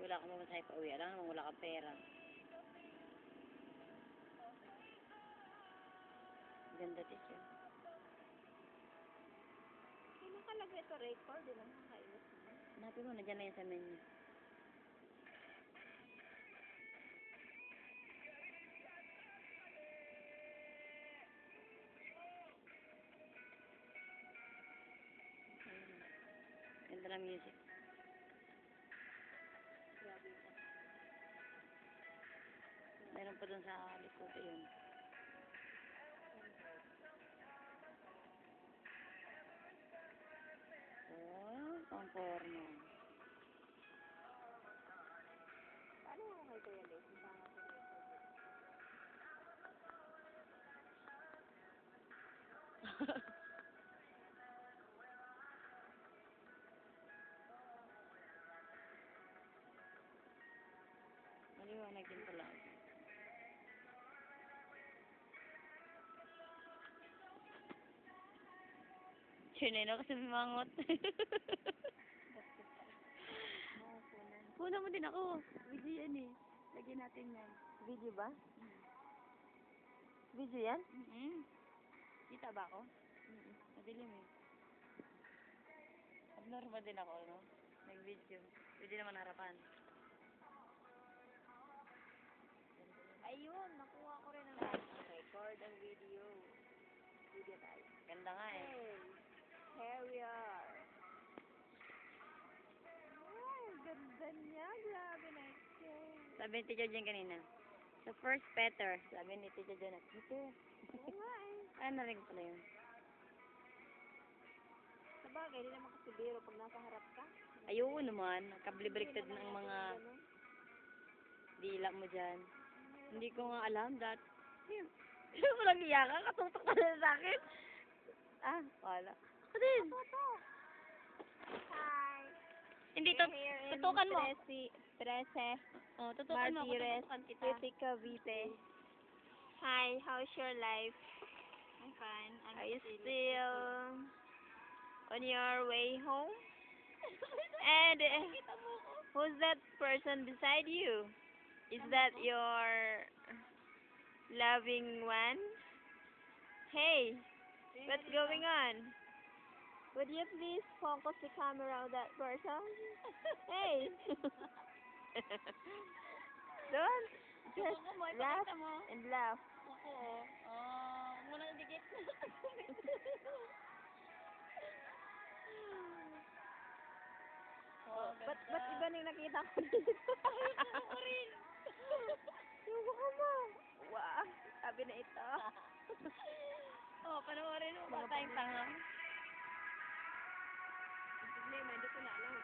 wala kang mamasahe pa uwi. Alam naman, wala kang pera. Ganda teacher. Ay, nakalagay ito record. Di lang nakailos mo. Hanapin mo, nandiyan na yan sa menu. Ganda ng music. Grabe ito. Meron pa dun sa likod yun. Oh, pang porno. Paano mo kay Kuya Les? Ang tanga ko record. Maliwanag din pala. Chinelo kasi mangot. Kuna mo din ako. Video yan eh. Lagyan natin yan. Video ba? Video yan? Kita ba ako? Madilim eh. Abnormal din ako, no? Nag-video. Pwede naman harapan. Ayun, nakuha ko rin ang record ang video. Video tayo. Ganda nga eh. Hey, here we are. Ay, ganda niya. Grabe na ito. Sabi ni Tito Jen kanina. The first Peter. Sabi ni Tito Jen. Peter. Oo nga eh. Ay, narinig pala yun. Sabagay, hindi naman kasi biro pag nasa harap ka. Ayun naman. Kablibriktad ng mga dila mo dyan. Hindi ko nga alam that. Hindi mo lang iyakan. Katutok ka na sa akin. Ah, wala. Ako din. Hi. Hindi, tutukan mo. 13. Oh, tutukan mo. Martires, Tutukan kita. Kritika Vite. Hi, how's your life? I'm fine. Are you still on your way home? And who's that person beside you? Is that your loving one? Hey, what's going on? Would you please focus the camera on that person? Hey! Don't just laugh and laugh. Oo. Muna dikit. Ba't iba na yung nakita ko dito? Ako rin. Yung mukha mo. Wow, sabi na ito. Oh, panoorin mo. Baka tayong tanga. Ang problema, hindi ko na alam.